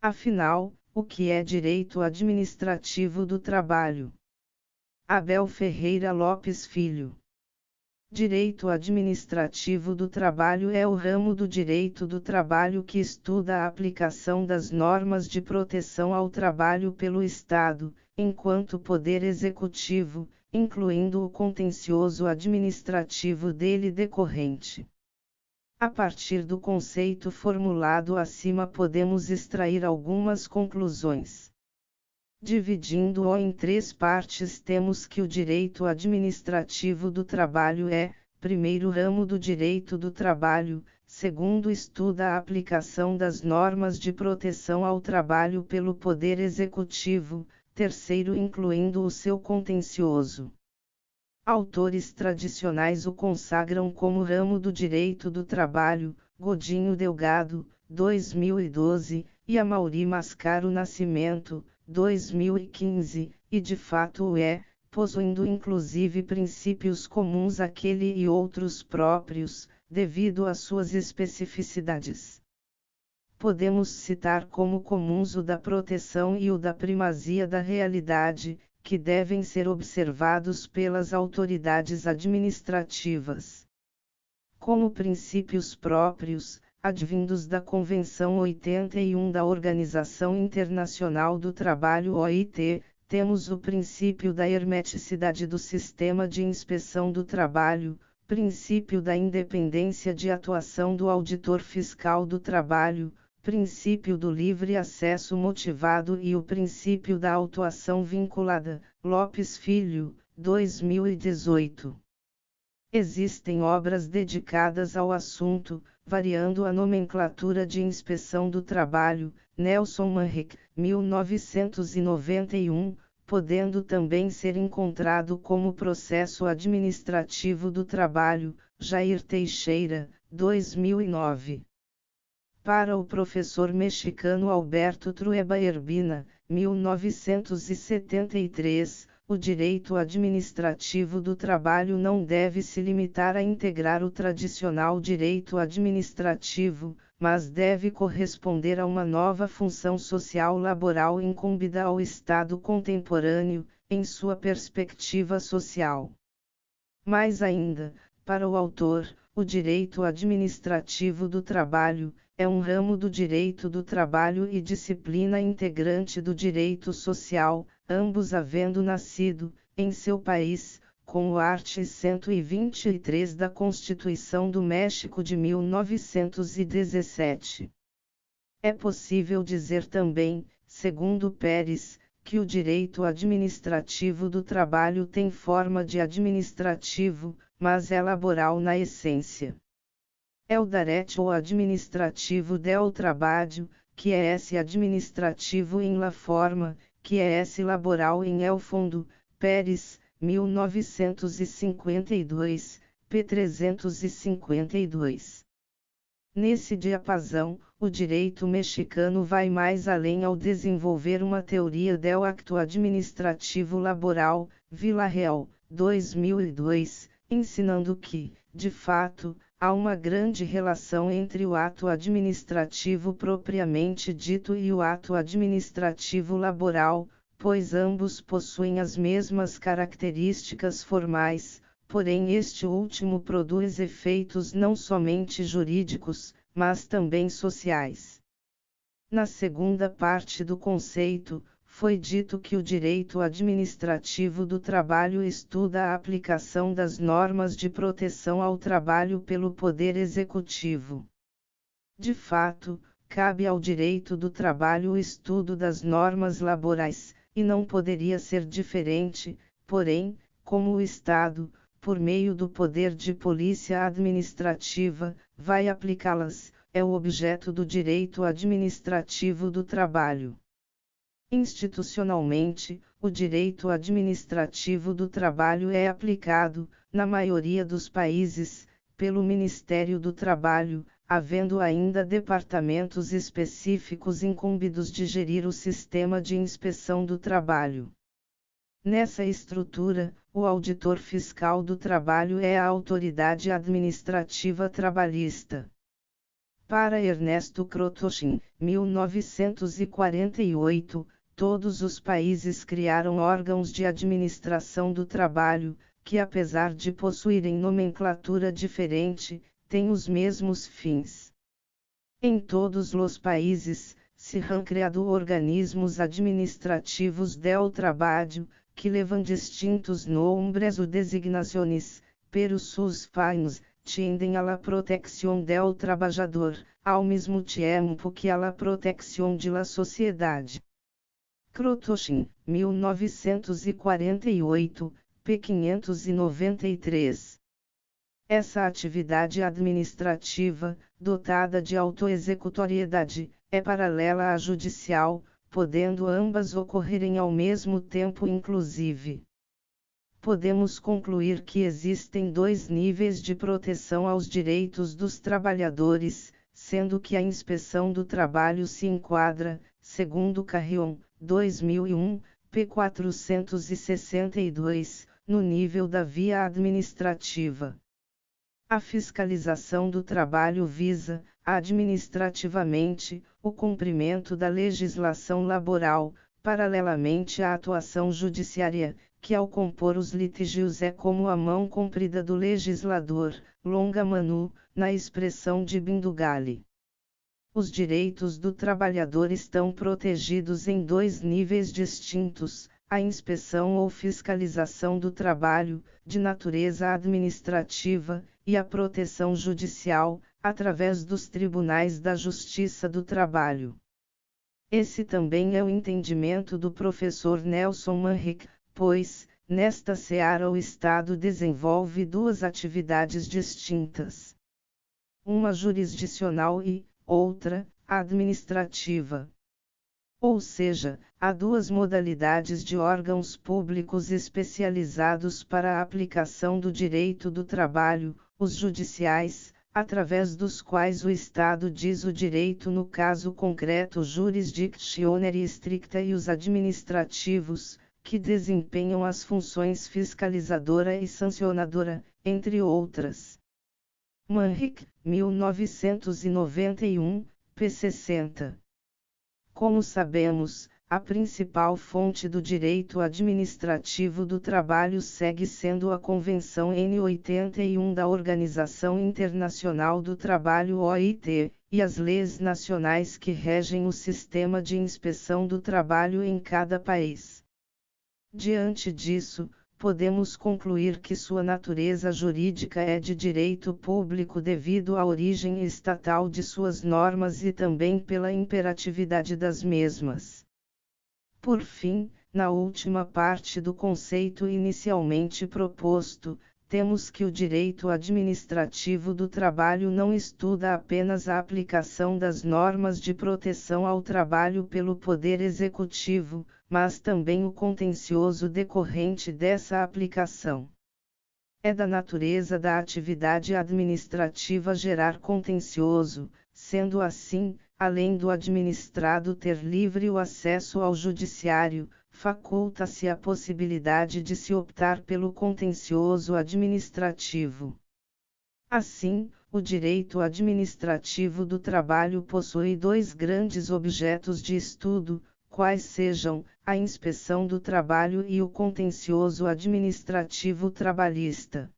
Afinal, o que é direito administrativo do trabalho? Abel Ferreira Lopes Filho. Direito administrativo do trabalho é o ramo do direito do trabalho que estuda a aplicação das normas de proteção ao trabalho pelo Estado, enquanto poder executivo, incluindo o contencioso administrativo dele decorrente. A partir do conceito formulado acima podemos extrair algumas conclusões. Dividindo-o em três partes, temos que o direito administrativo do trabalho é, primeiro ramo do direito do trabalho, segundo estuda a aplicação das normas de proteção ao trabalho pelo Poder Executivo, terceiro incluindo o seu contencioso. Autores tradicionais o consagram como ramo do direito do trabalho, Godinho Delgado, 2012, e Amaury Mascaro Nascimento, 2015, e de fato o é, possuindo inclusive princípios comuns àquele e outros próprios, devido às suas especificidades. Podemos citar como comuns o da proteção e o da primazia da realidade, que devem ser observados pelas autoridades administrativas. Como princípios próprios, advindos da Convenção 81 da Organização Internacional do Trabalho (OIT), temos o princípio da hermeticidade do sistema de inspeção do trabalho, princípio da independência de atuação do auditor fiscal do trabalho, princípio do livre acesso motivado e o princípio da autuação vinculada, Lopes Filho, 2018. Existem obras dedicadas ao assunto, variando a nomenclatura de inspeção do trabalho, Nelson Manrique, 1991, podendo também ser encontrado como processo administrativo do trabalho, Jair Teixeira, 2009. Para o professor mexicano Alberto Trueba Erbina, 1973, o direito administrativo do trabalho não deve se limitar a integrar o tradicional direito administrativo, mas deve corresponder a uma nova função social laboral incumbida ao Estado contemporâneo, em sua perspectiva social. Mais ainda, para o autor, o direito administrativo do trabalho é um ramo do direito do trabalho e disciplina integrante do direito social, ambos havendo nascido, em seu país, com o art. 123 da Constituição do México de 1917. É possível dizer também, segundo Pérez, que o direito administrativo do trabalho tem forma de administrativo, mas é laboral na essência. É o direito ou administrativo del trabalho, que é esse administrativo em la forma, que é esse laboral em el fondo, Pérez, 1952, p. 352. Nesse diapasão, o direito mexicano vai mais além ao desenvolver uma teoria del acto administrativo laboral, Villarreal, 2002, ensinando que, de fato, há uma grande relação entre o ato administrativo propriamente dito e o ato administrativo laboral, pois ambos possuem as mesmas características formais, porém este último produz efeitos não somente jurídicos, mas também sociais. Na segunda parte do conceito, foi dito que o direito administrativo do trabalho estuda a aplicação das normas de proteção ao trabalho pelo Poder Executivo. De fato, cabe ao direito do trabalho o estudo das normas laborais, e não poderia ser diferente, porém, como o Estado, por meio do poder de polícia administrativa, vai aplicá-las, é o objeto do direito administrativo do trabalho. Institucionalmente, o direito administrativo do trabalho é aplicado, na maioria dos países, pelo Ministério do Trabalho, havendo ainda departamentos específicos incumbidos de gerir o sistema de inspeção do trabalho. Nessa estrutura, o auditor fiscal do trabalho é a autoridade administrativa trabalhista. Para Ernesto Krotoshin, 1948, todos os países criaram órgãos de administração do trabalho, que apesar de possuírem nomenclatura diferente, têm os mesmos fins. Em todos os países, se han criado organismos administrativos del trabalho, que levam distintos nombres ou designações, pero sus fins tendem a la protección del trabajador, ao mesmo tempo que a la protección de la sociedade. Krotoshin, 1948, p. 593. Essa atividade administrativa, dotada de autoexecutoriedade, é paralela à judicial, podendo ambas ocorrerem ao mesmo tempo inclusive. Podemos concluir que existem dois níveis de proteção aos direitos dos trabalhadores, sendo que a inspeção do trabalho se enquadra, segundo Carrion, 2001, p. 462, no nível da via administrativa. A fiscalização do trabalho visa, administrativamente, o cumprimento da legislação laboral, paralelamente à atuação judiciária, que ao compor os litígios é como a mão comprida do legislador, longa manu, na expressão de Bindugali. Os direitos do trabalhador estão protegidos em dois níveis distintos: a inspeção ou fiscalização do trabalho, de natureza administrativa, e a proteção judicial, através dos tribunais da Justiça do Trabalho. Esse também é o entendimento do professor Nelson Manrique, pois, nesta seara o Estado desenvolve duas atividades distintas. Uma jurisdicional e, outra, administrativa. Ou seja, há duas modalidades de órgãos públicos especializados para a aplicação do direito do trabalho, os judiciais, através dos quais o Estado diz o direito no caso concreto jurisdictionary stricta, e os administrativos, que desempenham as funções fiscalizadora e sancionadora, entre outras. Manrique, 1991, p. 60. Como sabemos, a principal fonte do direito administrativo do trabalho segue sendo a Convenção N81 da Organização Internacional do Trabalho (OIT), e as leis nacionais que regem o sistema de inspeção do trabalho em cada país. Diante disso, podemos concluir que sua natureza jurídica é de direito público devido à origem estatal de suas normas e também pela imperatividade das mesmas. Por fim, na última parte do conceito inicialmente proposto, temos que o direito administrativo do trabalho não estuda apenas a aplicação das normas de proteção ao trabalho pelo Poder Executivo, mas também o contencioso decorrente dessa aplicação. É da natureza da atividade administrativa gerar contencioso, sendo assim, além do administrado ter livre o acesso ao judiciário, faculta-se a possibilidade de se optar pelo contencioso administrativo. Assim, o direito administrativo do trabalho possui dois grandes objetos de estudo, quais sejam a inspeção do trabalho e o contencioso administrativo trabalhista.